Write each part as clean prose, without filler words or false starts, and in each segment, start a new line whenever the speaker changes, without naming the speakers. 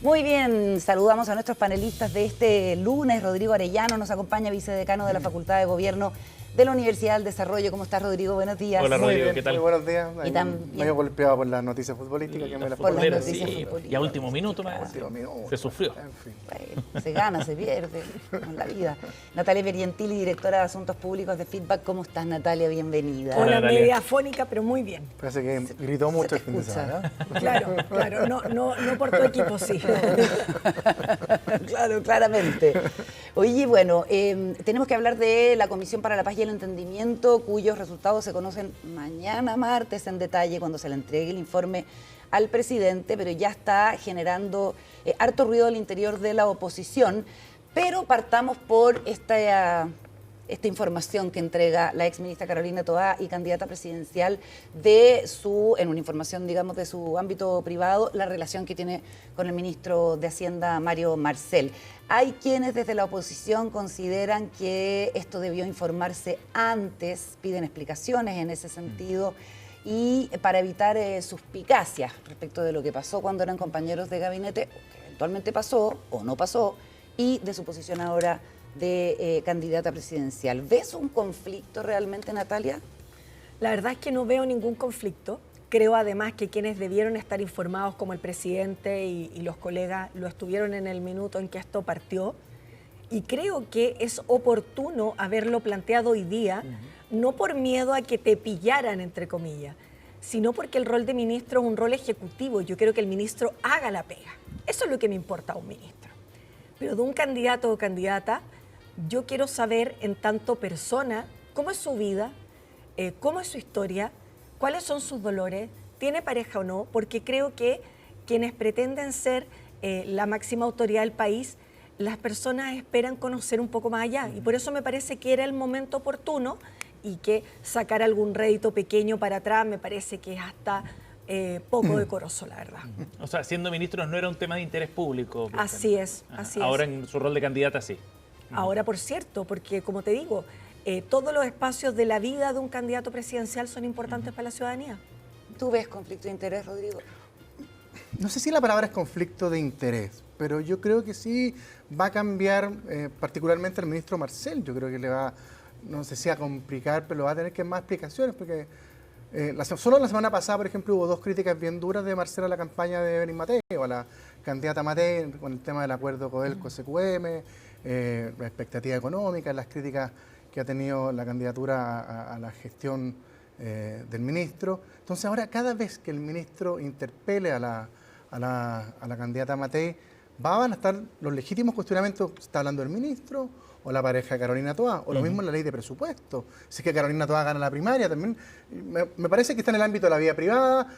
Muy bien, saludamos a nuestros panelistas de este lunes. Rodrigo Arellano nos acompaña, vicedecano de la Facultad de Gobierno de la Universidad del Desarrollo. ¿Cómo estás, Rodrigo? Buenos días.
Hola, Rodrigo,
bien,
¿qué tal?
Muy buenos días.
Y también
medio golpeado por las noticias futbolísticas que me las
por las
futboleras,
noticias
sí,
futbolísticas.
y a último minuto más.
Último minuto.
Se sufrió.
En fin.
Bueno, se gana, se pierde en la vida. Natalia Perientili, directora de Asuntos Públicos de Feedback. ¿Cómo estás, Natalia? Bienvenida.
Hola,
Hola,
Natalia.
media afónica, pero muy bien.
Parece que gritó mucho el fin de
escucha.
semana.
Claro, no por tu equipo, sí.
Claro, claramente. Oye, bueno, tenemos que hablar de la Comisión para la Paz y el Entendimiento, cuyos resultados se conocen mañana martes en detalle cuando se le entregue el informe al presidente, pero ya está generando harto ruido al interior de la oposición. Pero partamos por esta información que entrega la exministra Carolina Toá y candidata presidencial en una información, digamos, de su ámbito privado, la relación que tiene con el ministro de Hacienda, Mario Marcel. Hay quienes desde la oposición consideran que esto debió informarse antes, piden explicaciones en ese sentido y para evitar suspicacias respecto de lo que pasó cuando eran compañeros de gabinete, o que eventualmente pasó o no pasó, y de su posición ahora de candidata presidencial. ¿Ves un conflicto realmente, Natalia?
La verdad es que no veo ningún conflicto. Creo además que quienes debieron estar informados, como el presidente y los colegas, lo estuvieron en el minuto en que esto partió. Y creo que es oportuno haberlo planteado hoy día, no por miedo a que te pillaran, entre comillas, sino porque el rol de ministro es un rol ejecutivo. Yo quiero que el ministro haga la pega. Eso es lo que me importa a un ministro. Pero de un candidato o candidata, yo quiero saber en tanto persona cómo es su vida, cómo es su historia, cuáles son sus dolores, tiene pareja o no, porque creo que quienes pretenden ser la máxima autoridad del país, las personas esperan conocer un poco más allá. Y por eso me parece que era el momento oportuno y que sacar algún rédito pequeño para atrás me parece que es hasta poco decoroso, la verdad.
O sea, siendo ministros no era un tema de interés público.
Así es, así es.
Ahora en su rol de candidata sí.
Ahora, por cierto, porque como te digo, todos los espacios de la vida de un candidato presidencial son importantes para la ciudadanía.
¿Tú ves conflicto de interés, Rodrigo?
No sé si la palabra es conflicto de interés, pero yo creo que sí va a cambiar particularmente el ministro Marcel. Yo creo que le va, no sé si a complicar, pero va a tener que más explicaciones, porque solo la semana pasada, por ejemplo, hubo dos críticas bien duras de Marcel a la campaña de Evelyn Matei, o a la candidata Matei, con el tema del acuerdo Codelco-SQM, la expectativa económica, las críticas que ha tenido la candidatura a la gestión del ministro. Entonces ahora cada vez que el ministro interpele a la candidata Matei, van a estar los legítimos cuestionamientos. ¿Está hablando el ministro o la pareja de Carolina Toá? O lo mismo en la ley de presupuesto. Si es que Carolina Toá gana la primaria, también me parece que está en el ámbito de la vida privada.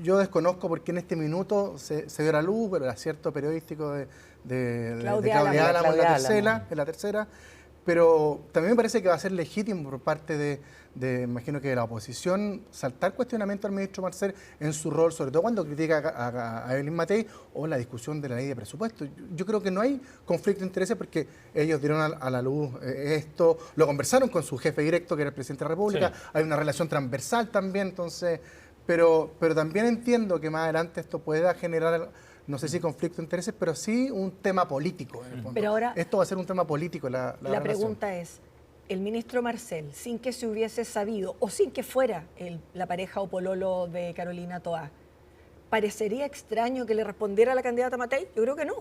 Yo desconozco por qué en este minuto se dio a la luz, pero el acierto periodístico de Claudia Álamo en la tercera. Pero también me parece que va a ser legítimo por parte imagino que de la oposición, saltar cuestionamiento al ministro Marcel en su rol, sobre todo cuando critica a Evelyn Matei o la discusión de la ley de presupuesto. Yo creo que no hay conflicto de intereses porque ellos dieron a la luz esto, lo conversaron con su jefe directo, que era el presidente de la República, sí. Hay una relación transversal también, entonces, pero también entiendo que más adelante esto pueda generar, no sé si conflicto de intereses, pero sí un tema político. En el fondo.
Pero ahora,
esto va a ser un tema político. La
pregunta es, el ministro Marcel, sin que se hubiese sabido o sin que fuera la pareja o pololo de Carolina Toá, ¿parecería extraño que le respondiera a la candidata Matei? Yo creo que no.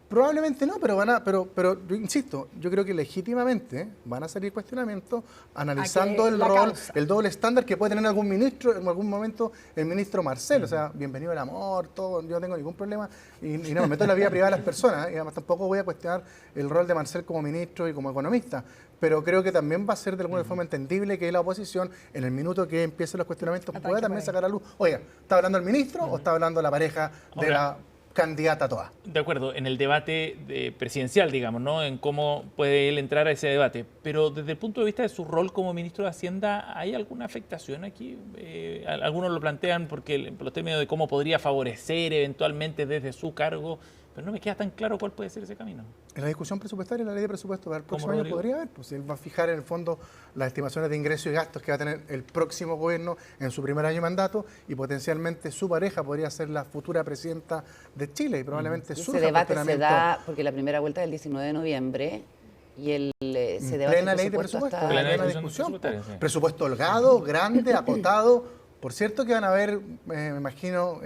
Probablemente no, pero yo insisto, yo creo que legítimamente van a salir cuestionamientos analizando el rol, el doble estándar que puede tener algún ministro, en algún momento el ministro Marcel. O sea, bienvenido el amor, todo, yo no tengo ningún problema y no me meto en la vida privada de las personas, y además tampoco voy a cuestionar el rol de Marcel como ministro y como economista. Pero creo que también va a ser de alguna forma entendible que la oposición, en el minuto que empiecen los cuestionamientos, pueda también sacar a luz. Oiga, ¿está hablando el ministro o está hablando la pareja de la candidata Toá?
De acuerdo, en el debate presidencial, digamos, ¿no? En cómo puede él entrar a ese debate. Pero desde el punto de vista de su rol como ministro de Hacienda, ¿hay alguna afectación aquí? Algunos lo plantean por los términos de cómo podría favorecer eventualmente desde su cargo Pero no me queda tan claro cuál puede ser ese camino.
En la discusión presupuestaria, en la ley de presupuesto para el próximo año
Rodrigo?
podría haber, pues él va a fijar en el fondo las estimaciones de ingresos y gastos que va a tener el próximo gobierno en su primer año de mandato y potencialmente su pareja podría ser la futura presidenta de Chile y probablemente
Ese
surja
debate se
cuestionamiento
da porque la primera vuelta es el 19 de noviembre y se debate
plena
el
ley de
presupuesto
presupuesto,
hasta-
Plena
plena
discusión
discusión.
presupuestaria, sí.
Presupuesto holgado, grande, acotado. Por cierto que van a haber, me imagino,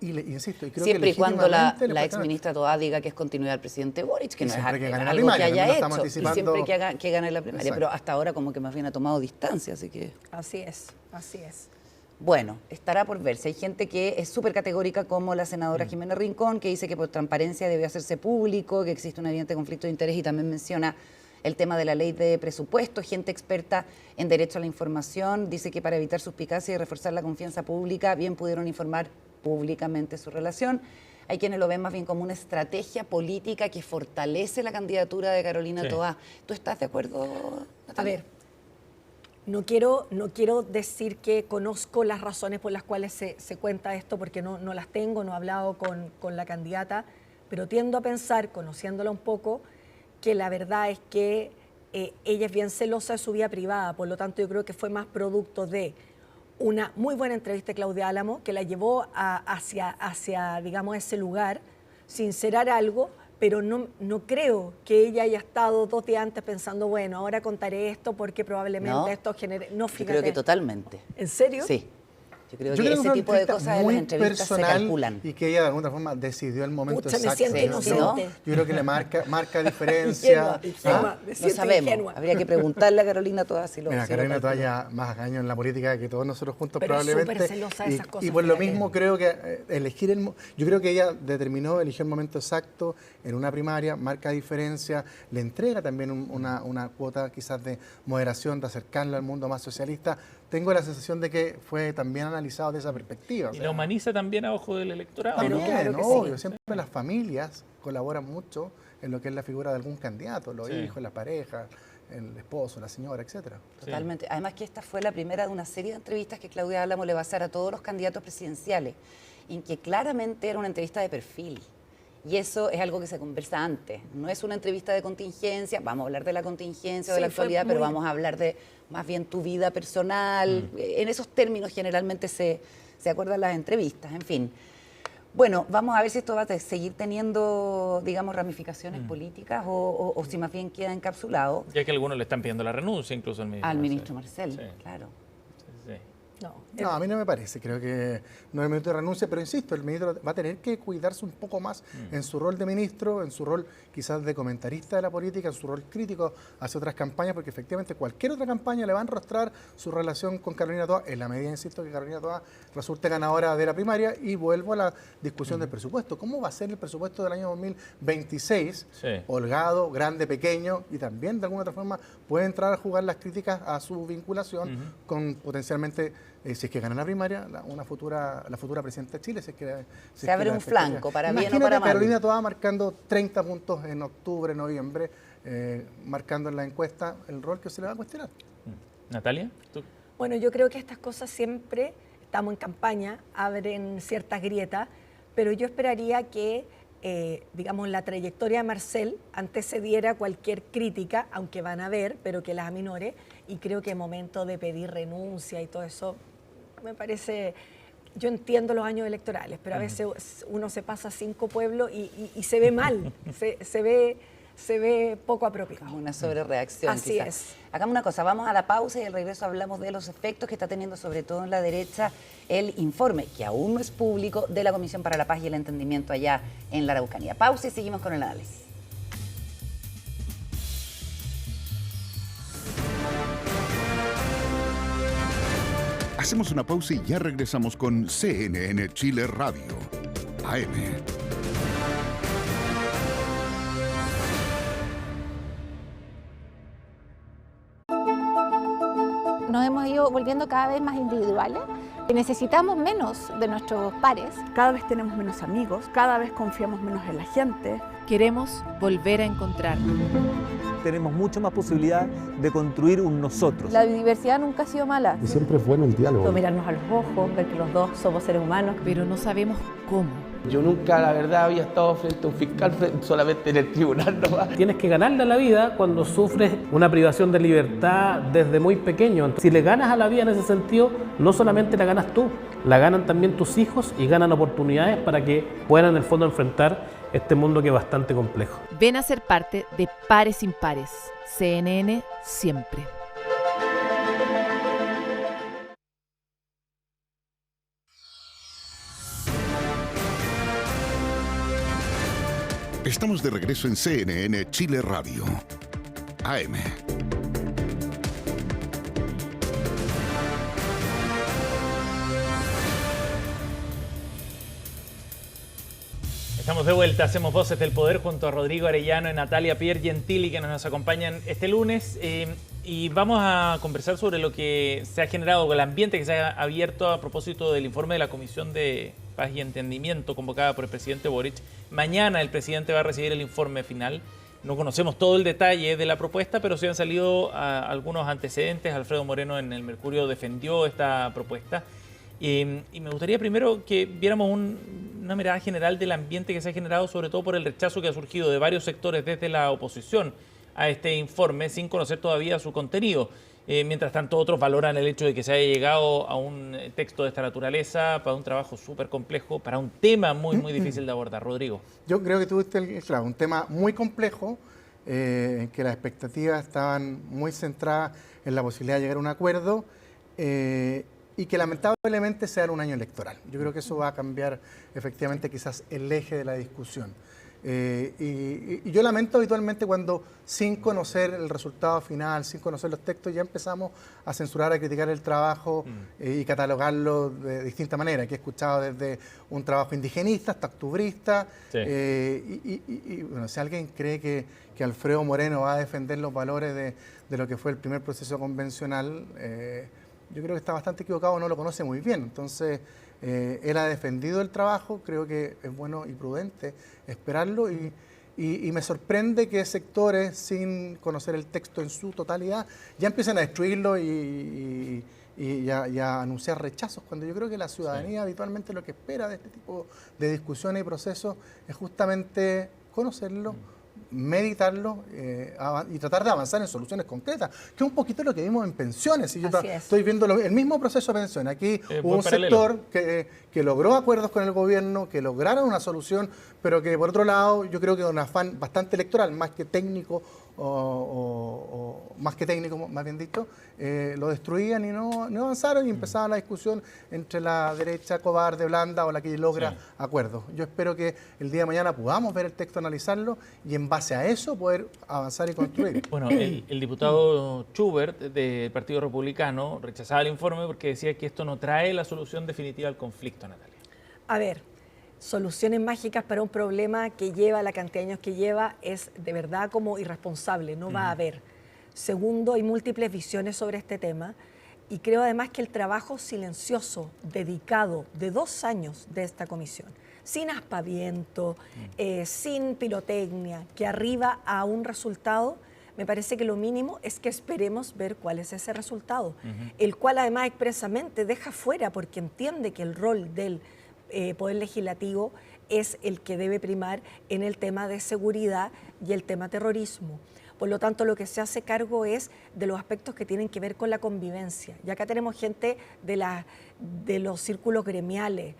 insisto, y creo
Siempre
que
y cuando la
legítimamente le
ex
pueden-
ministra Toá diga que es continuidad del presidente Boric, que
Y
no es
siempre que gane la
algo
primaria,
que
que no
haya
estamos
hecho, y
anticipando-
siempre que gane la primaria.
Exacto.
Pero hasta ahora como que más bien ha tomado distancia, así que...
Así es, así es.
Bueno, estará por verse. Hay gente que es súper categórica como la senadora Jimena Rincón, que dice que por transparencia debe hacerse público, que existe un evidente conflicto de interés y también menciona el tema de la ley de presupuesto. Gente experta en derecho a la información dice que para evitar suspicacia y reforzar la confianza pública, bien pudieron informar públicamente su relación. Hay quienes lo ven más bien como una estrategia política que fortalece la candidatura de Carolina
Sí.
Toá. ¿Tú estás de acuerdo,
A
Natalia?
ver, no quiero decir que conozco las razones por las cuales se cuenta esto, porque no las tengo, no he hablado con la candidata, pero tiendo a pensar, conociéndola un poco, que la verdad es que ella es bien celosa de su vida privada, por lo tanto yo creo que fue más producto de una muy buena entrevista de Claudia Álamo, que la llevó hacia digamos, ese lugar, sincerar algo, pero no creo que ella haya estado 2 días antes pensando, bueno, ahora contaré esto porque probablemente
No.
esto genere... No,
Yo
fíjate.
creo que totalmente.
¿En serio?
Sí. Yo creo
Yo
que
creo
ese
fue
tipo de
una
cosas en
muy
las entrevistas se
personal
calculan.
y que ella de alguna forma decidió el momento
Pucha, me
exacto.
siento
Sí,
inocente.
¿no?
Yo creo que le marca diferencia.
Ingenua, me
No
siento
sabemos.
ingenua.
Habría que preguntarle a Carolina Toá si lo
Mira,
si lo
Carolina
calcula.
todavía más años en la política que todos nosotros juntos
Pero es
probablemente.
súper celosa de esas cosas,
y por lo
fíjate.
mismo creo que yo creo que ella eligió el momento exacto en una primaria, marca diferencia, le entrega también una cuota quizás de moderación, de acercarla al mundo más socialista. Tengo la sensación de que fue también analizado de esa perspectiva.
Y la humaniza también a ojo del electorado,
También,
¿no?
claro que
obvio,
sí.
siempre las familias colaboran mucho en lo que es la figura de algún candidato, los
Sí.
hijos, la pareja, el esposo, la señora, etcétera.
Totalmente. Además que esta fue la primera de una serie de entrevistas que Claudia Álamo le va a hacer a todos los candidatos presidenciales, en que claramente era una entrevista de perfil. Y eso es algo que se conversa antes. No es una entrevista de contingencia, vamos a hablar de la contingencia o de
Sí,
la
fue
actualidad, pero
muy-
vamos a hablar de más bien tu vida personal. En esos términos generalmente se acuerdan las entrevistas, en fin. Bueno, vamos a ver si esto va a seguir teniendo, digamos, ramificaciones políticas o si más bien queda encapsulado
Ya que algunos le están pidiendo la renuncia incluso al ministro.
al
Marcel.
ministro Marcel,
Sí,
claro.
sí, sí.
No, a mí no me parece. Creo que no es el minuto de renuncia, pero insisto, el ministro va a tener que cuidarse un poco más en su rol de ministro, en su rol quizás de comentarista de la política, en su rol crítico hacia otras campañas, porque efectivamente cualquier otra campaña le va a enrostrar su relación con Carolina Toá, en la medida, insisto, que Carolina Toá resulte ganadora de la primaria. Y vuelvo a la discusión del presupuesto. ¿Cómo va a ser el presupuesto del año 2026?
Sí.
Holgado, grande, pequeño, y también de alguna otra forma puede entrar a jugar las críticas a su vinculación con potencialmente, si es que gana la primaria, la futura presidenta de Chile. Si es que,
Se abre un flanco, para bien o
Imagínate
para
a
mal.
Carolina Toá marcando 30 puntos en octubre, noviembre, marcando en la encuesta el rol que se le va a cuestionar.
Natalia, ¿tú?
Bueno, yo creo que estas cosas siempre, estamos en campaña, abren ciertas grietas, pero yo esperaría que, digamos, la trayectoria de Marcel antecediera cualquier crítica, aunque van a haber, pero que las aminore, y creo que es momento de pedir renuncia y todo eso, me parece... Yo entiendo los años electorales, pero a veces uno se pasa 5 pueblos y se ve mal, se ve poco apropiado.
Como una sobrereacción.
Así
quizás.
es.
Hagamos una cosa, vamos a la pausa y al regreso hablamos de los efectos que está teniendo, sobre todo en la derecha, el informe, que aún no es público, de la Comisión para la Paz y el Entendimiento allá en la Araucanía. Pausa y seguimos con el análisis.
Hacemos una pausa y ya regresamos con CNN Chile Radio, AM.
Nos hemos ido volviendo cada vez más individuales. Necesitamos menos de nuestros pares.
Cada vez tenemos menos amigos, cada vez confiamos menos en la gente.
Queremos volver a encontrarnos.
Tenemos mucho más posibilidad de construir un nosotros.
La diversidad nunca ha sido mala.
Y siempre es bueno el diálogo.
Mirarnos a los ojos, ver que los dos somos seres humanos.
Pero no sabemos cómo.
Yo nunca, la verdad, había estado frente a un fiscal, solamente en el tribunal nomás.
Tienes que ganarle a la vida cuando sufres una privación de libertad desde muy pequeño. Entonces, si le ganas a la vida en ese sentido, no solamente la ganas tú, la ganan también tus hijos y ganan oportunidades para que puedan en el fondo enfrentar este mundo que es bastante complejo.
Ven a ser parte de Pares Impares. CNN siempre.
Estamos de regreso en CNN Chile Radio. AM.
Estamos de vuelta, hacemos Voces del Poder junto a Rodrigo Arellano y Natalia Piergentili, que nos acompañan este lunes. Y vamos a conversar sobre lo que se ha generado, el ambiente que se ha abierto a propósito del informe de la Comisión de Paz y Entendimiento convocada por el presidente Boric. Mañana el presidente va a recibir el informe final. No conocemos todo el detalle de la propuesta, pero sí han salido algunos antecedentes. Alfredo Moreno en el Mercurio defendió esta propuesta. Y me gustaría primero que viéramos una mirada general del ambiente que se ha generado, sobre todo por el rechazo que ha surgido de varios sectores desde la oposición a este informe, sin conocer todavía su contenido. Mientras tanto, otros valoran el hecho de que se haya llegado a un texto de esta naturaleza para un trabajo súper complejo, para un tema muy difícil de abordar. Rodrigo.
Yo creo que tuviste un tema muy complejo, en que las expectativas estaban muy centradas en la posibilidad de llegar a un acuerdo, y que lamentablemente sea un año electoral. Yo creo que eso va a cambiar efectivamente quizás el eje de la discusión. Y yo lamento habitualmente cuando, sin conocer el resultado final, sin conocer los textos, ya empezamos a censurar, a criticar el trabajo y catalogarlo de distinta manera, que he escuchado desde un trabajo indigenista hasta octubrista. Sí. Bueno, si alguien cree que Alfredo Moreno va a defender los valores de lo que fue el primer proceso convencional, yo creo que está bastante equivocado, no lo conoce muy bien. Entonces, él ha defendido el trabajo, creo que es bueno y prudente esperarlo, y me sorprende que sectores, sin conocer el texto en su totalidad, ya empiecen a destruirlo y a anunciar rechazos, cuando yo creo que la ciudadanía habitualmente lo que espera de este tipo de discusiones y procesos es justamente conocerlo, meditarlo y tratar de avanzar en soluciones concretas, que es un poquito lo que vimos en pensiones. Y yo estoy viendo el mismo proceso de pensiones. Aquí hubo un sector que logró acuerdos con el gobierno, que lograron una solución, pero que por otro lado yo creo que un afán bastante electoral, más que técnico, más bien dicho, lo destruían y no avanzaron, y empezaba la discusión entre la derecha cobarde, blanda, o la que logra acuerdos. Yo espero que el día de mañana podamos ver el texto, analizarlo, y en base a eso poder avanzar y construir.
Bueno, el diputado Schubert del Partido Republicano rechazaba el informe porque decía que esto no trae la solución definitiva al conflicto, Natalia.
A ver, soluciones mágicas para un problema que lleva la cantidad de años que lleva es de verdad como irresponsable, no va a haber. Segundo, hay múltiples visiones sobre este tema, y creo además que el trabajo silencioso, dedicado de 2 años de esta comisión, sin aspaviento, sin pirotecnia, que arriba a un resultado, me parece que lo mínimo es que esperemos ver cuál es ese resultado, el cual además expresamente deja fuera, porque entiende que el rol del Poder Legislativo es el que debe primar en el tema de seguridad y el tema terrorismo. Por lo tanto, lo que se hace cargo es de los aspectos que tienen que ver con la convivencia. Y acá tenemos gente de los círculos gremiales,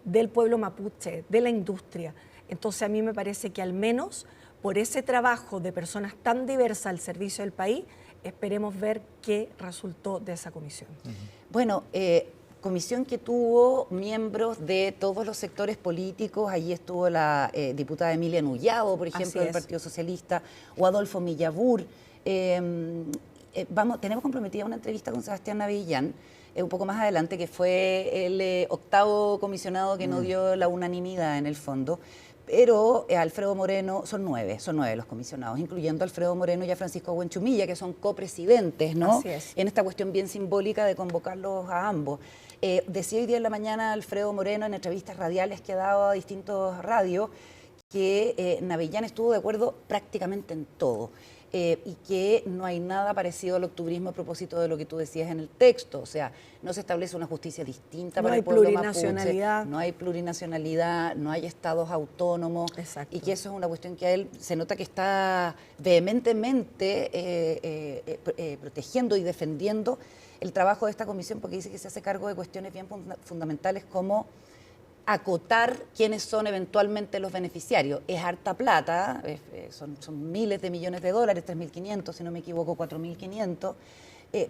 del pueblo mapuche, de la industria. Entonces, a mí me parece que al menos por ese trabajo de personas tan diversas al servicio del país, esperemos ver qué resultó de esa comisión.
Bueno, comisión que tuvo miembros de todos los sectores políticos. Allí estuvo la diputada Emilia Nullado, por ejemplo, del Partido Socialista, o Adolfo Millabur. Tenemos comprometida una entrevista con Sebastián Navillán, un poco más adelante, que fue el 8º comisionado que no dio la unanimidad en el fondo. Pero Alfredo Moreno, son 9 los comisionados, incluyendo a Alfredo Moreno y a Francisco Buenchumilla, que son copresidentes, ¿no?
Así es.
En esta cuestión bien simbólica de convocarlos a ambos. Decía hoy día en la mañana Alfredo Moreno en entrevistas radiales que ha dado a distintos radios que Navellán estuvo de acuerdo prácticamente en todo. Y que no hay nada parecido al octubrismo a propósito de lo que tú decías en el texto. O sea, no se establece una justicia distinta para el pueblo mapuche, no hay plurinacionalidad, no hay estados autónomos.
Exacto.
Y que eso es una cuestión que a él se nota que está vehementemente protegiendo y defendiendo el trabajo de esta comisión, porque dice que se hace cargo de cuestiones bien fundamentales como acotar quiénes son eventualmente los beneficiarios. Es harta plata, son miles de millones de dólares, 3.500, si no me equivoco, 4.500,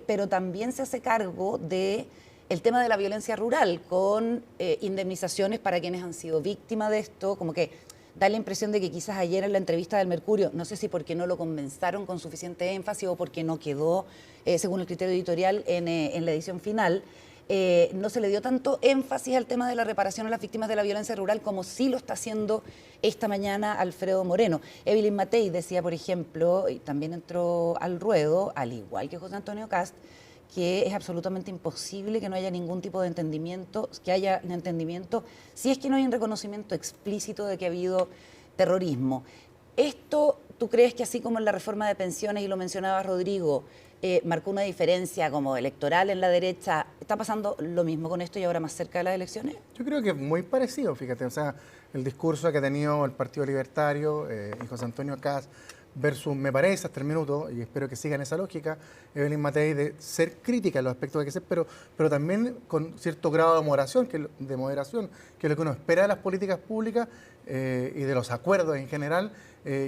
pero también se hace cargo de el tema de la violencia rural, con indemnizaciones para quienes han sido víctimas de esto, como que da la impresión de que quizás ayer en la entrevista del Mercurio, no sé si porque no lo comenzaron con suficiente énfasis o porque no quedó, según el criterio editorial, en la edición final, no se le dio tanto énfasis al tema de la reparación a las víctimas de la violencia rural como sí lo está haciendo esta mañana Alfredo Moreno. Evelyn Matei decía, por ejemplo, y también entró al ruedo, al igual que José Antonio Kast, que es absolutamente imposible que no haya ningún tipo de entendimiento, si es que no hay un reconocimiento explícito de que ha habido terrorismo. Esto, ¿tú crees que así como en la reforma de pensiones, y lo mencionaba Rodrigo, marcó una diferencia como electoral en la derecha? ¿Está pasando lo mismo con esto y ahora más cerca de las elecciones?
Yo creo que es muy parecido, fíjate, o sea, el discurso que ha tenido el Partido Libertario y José Antonio Kast versus, me parece, hasta el minuto, y espero que sigan esa lógica, Evelyn Matei, de ser crítica en los aspectos que hay que ser, pero también con cierto grado de moderación, que es lo que uno espera de las políticas públicas y de los acuerdos en general.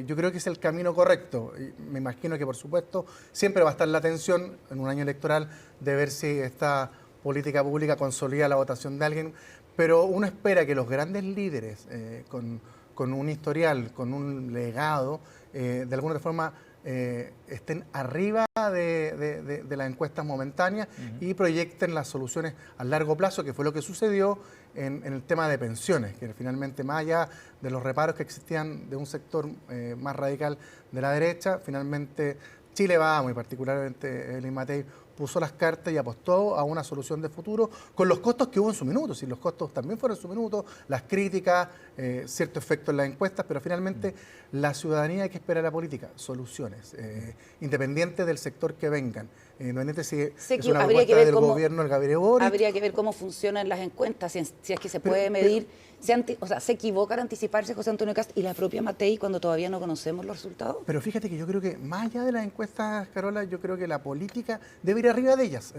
Yo creo que es el camino correcto. Me imagino que, por supuesto, siempre va a estar la tensión en un año electoral de ver si esta política pública consolida la votación de alguien, pero uno espera que los grandes líderes con un historial, con un legado, de alguna forma estén arriba de las encuestas momentáneas y proyecten las soluciones a largo plazo, que fue lo que sucedió en el tema de pensiones, que finalmente, más allá de los reparos que existían de un sector más radical de la derecha, finalmente Chile Vamos, y particularmente Evelyn Matei, puso las cartas y apostó a una solución de futuro con los costos que hubo en su minuto. Si los costos también fueron en su minuto, las críticas, cierto efecto en las encuestas, pero finalmente la ciudadanía hay que esperar a la política, soluciones, independientes del sector que vengan. Independiente si es una propuesta del gobierno del Gabriel Boric.
Habría que ver cómo funcionan las encuestas, si es que se puede medir. ¿Se equivoca al anticiparse José Antonio Kast y la propia Matei cuando todavía no conocemos los resultados?
Pero fíjate que yo creo que más allá de las encuestas, Carola, yo creo que la política debe ir arriba de ellas.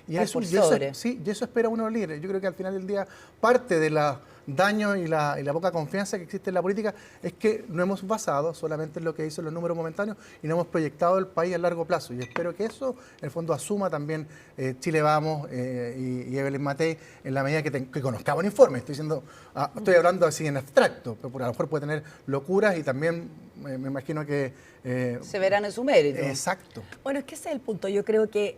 Y eso espera uno de los líderes. Yo creo que al final del día parte de los daños y la poca confianza que existe en la política es que no hemos basado solamente en lo que dicen los números momentáneos y no hemos proyectado el país a largo plazo. Y espero que eso, en el fondo, asuma también Chile Vamos y Evelyn Matei en la medida que conozcamos el informe. Estoy hablando así en abstracto, pero a lo mejor puede tener locuras y también me imagino que...
se verán en su mérito.
Exacto.
Bueno, es que ese es el punto. Yo creo que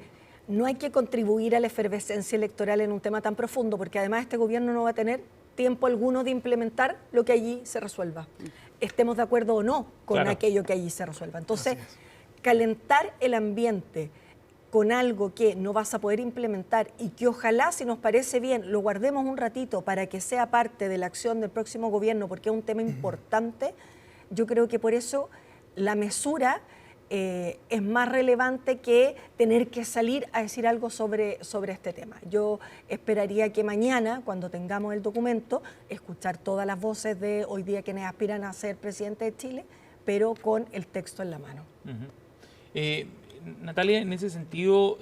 no hay que contribuir a la efervescencia electoral en un tema tan profundo, porque además este gobierno no va a tener tiempo alguno de implementar lo que allí se resuelva. Estemos de acuerdo o no con aquello que allí se resuelva. Entonces, calentar el ambiente con algo que no vas a poder implementar y que ojalá, si nos parece bien, lo guardemos un ratito para que sea parte de la acción del próximo gobierno, porque es un tema importante, yo creo que por eso la mesura es más relevante que tener que salir a decir algo sobre este tema. Yo esperaría que mañana, cuando tengamos el documento, escuchar todas las voces de hoy día quienes aspiran a ser presidente de Chile, pero con el texto en la mano.
Natalia, en ese sentido,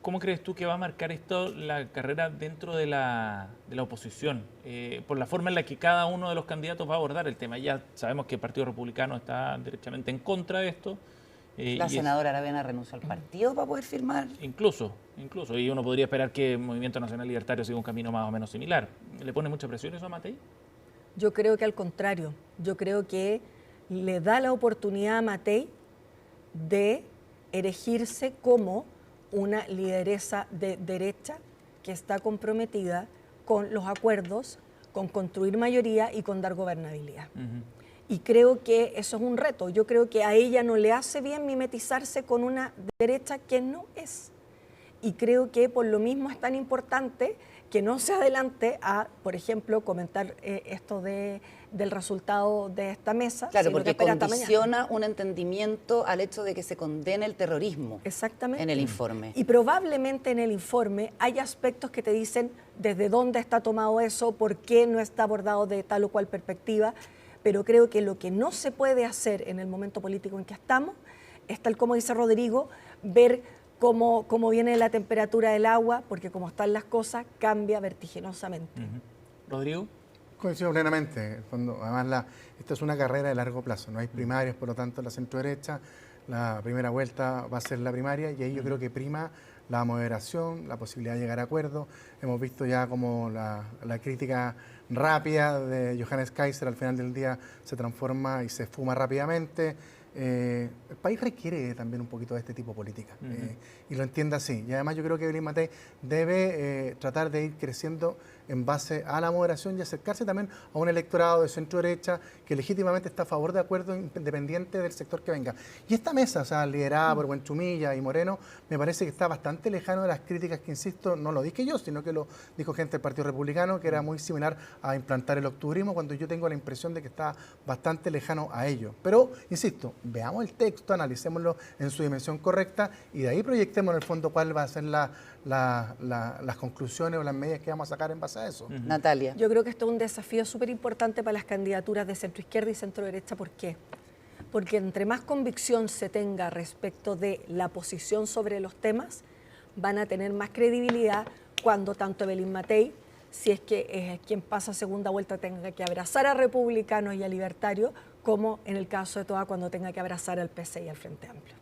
¿cómo crees tú que va a marcar esto la carrera dentro de la oposición? Por la forma en la que cada uno de los candidatos va a abordar el tema. Ya sabemos que el Partido Republicano está derechamente en contra de esto.
La senadora Aravena renunció al partido para poder firmar.
Incluso. Y uno podría esperar que el Movimiento Nacional Libertario siga un camino más o menos similar. ¿Le pone mucha presión eso a Matei?
Yo creo que al contrario. Yo creo que le da la oportunidad a Matei de erigirse como una lideresa de derecha que está comprometida con los acuerdos, con construir mayoría y con dar gobernabilidad. Y creo que eso es un reto. Yo creo que a ella no le hace bien mimetizarse con una derecha que no es. Y creo que por lo mismo es tan importante que no se adelante a, por ejemplo, comentar esto de del resultado de esta mesa.
Claro, porque condiciona un entendimiento al hecho de que se condene el terrorismo.
Exactamente.
En el informe.
Y probablemente en el informe hay aspectos que te dicen desde dónde está tomado eso, por qué no está abordado de tal o cual perspectiva, pero creo que lo que no se puede hacer en el momento político en que estamos es, tal como dice Rodrigo, ver cómo viene la temperatura del agua, porque como están las cosas, cambia vertiginosamente.
Rodrigo.
Coincido plenamente. Además, esta es una carrera de largo plazo, no hay primarias, por lo tanto, la centro-derecha, la primera vuelta va a ser la primaria, y ahí yo creo que prima la moderación, la posibilidad de llegar a acuerdos. Hemos visto ya como la crítica rápida de Johannes Kaiser al final del día se transforma y se esfuma rápidamente. El país requiere también un poquito de este tipo de política, y lo entiende así. Y además yo creo que Evelyn Matei debe tratar de ir creciendo en base a la moderación y acercarse también a un electorado de centro-derecha que legítimamente está a favor de acuerdos independiente del sector que venga. Y esta mesa, o sea, liderada por Buenchumilla y Moreno, me parece que está bastante lejano de las críticas que, insisto, no lo dije yo, sino que lo dijo gente del Partido Republicano, que era muy similar a implantar el octubrismo, cuando yo tengo la impresión de que está bastante lejano a ello. Pero, insisto, veamos el texto, analicémoslo en su dimensión correcta y de ahí proyectemos en el fondo cuál va a ser las conclusiones o las medidas que vamos a sacar en base a eso.
Natalia.
Yo creo que esto es un desafío súper importante para las candidaturas de centroizquierda y centroderecha. ¿Por qué? Porque entre más convicción se tenga respecto de la posición sobre los temas, van a tener más credibilidad cuando tanto Evelyn Matei, si es que es quien pasa segunda vuelta, tenga que abrazar a republicanos y a libertarios, como en el caso de Toa cuando tenga que abrazar al PC y al Frente Amplio.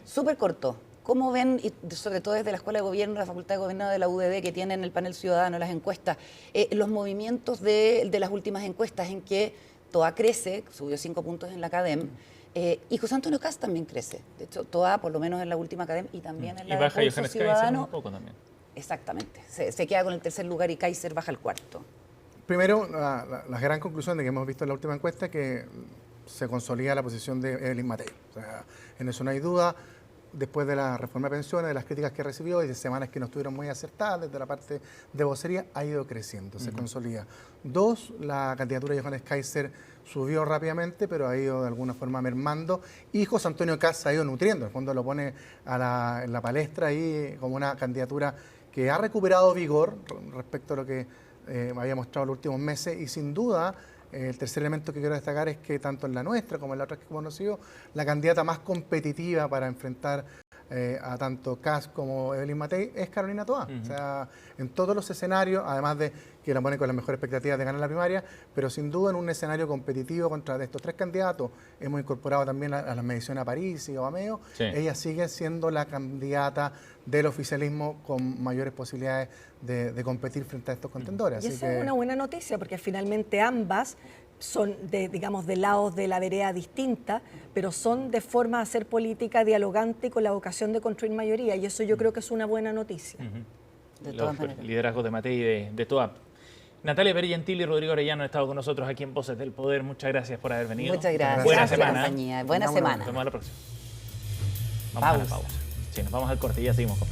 Súper corto. ¿Cómo ven, y sobre todo desde la Escuela de Gobierno, la Facultad de Gobierno de la UDD, que tienen el panel ciudadano, las encuestas, los movimientos de las últimas encuestas en que Toa crece, subió 5 puntos en la CADEM, y José Antonio Kast también crece? De hecho, Toa, por lo menos en la última CADEM y también en la
de Pulso
Ciudadano.
Un poco también.
Exactamente. Se queda con el tercer lugar y Kaiser baja al cuarto.
Primero, la gran conclusión de que hemos visto en la última encuesta es que se consolida la posición de Evelyn Matei. O sea, en eso no hay duda. Después de la reforma de pensiones, de las críticas que recibió y de semanas que no estuvieron muy acertadas desde la parte de vocería, ha ido creciendo, se consolida. 2, la candidatura de Johannes Kaiser subió rápidamente, pero ha ido de alguna forma mermando, y José Antonio Kast ha ido nutriendo, en el fondo lo pone en la palestra ahí como una candidatura que ha recuperado vigor respecto a lo que había mostrado los últimos meses, y sin duda el tercer elemento que quiero destacar es que tanto en la nuestra como en la otra que hemos conocido, la candidata más competitiva para enfrentar a tanto Kast como Evelyn Matei es Carolina Toa. O sea, en todos los escenarios, además de que la pone con las mejores expectativas de ganar la primaria, pero sin duda en un escenario competitivo contra estos 3 candidatos, hemos incorporado también a las mediciones a París y a Obameo, ella sigue siendo la candidata del oficialismo con mayores posibilidades de competir frente a estos contendores.
Y
así
esa es una buena noticia, porque finalmente ambas son de lados de la vereda distinta, pero son de forma de hacer política dialogante y con la vocación de construir mayoría, y eso yo creo que es una buena noticia.
Los liderazgos de Matei y de Toa. Natalia Pérez Gentili y Rodrigo Arellano han estado con nosotros aquí en Voces del Poder. Muchas gracias por haber venido.
Muchas gracias.
Buena
Gracias
semana.
Compañía. Buena semana.
Nos vemos a la próxima. Vamos a la pausa. Sí, nos vamos al corte y ya seguimos con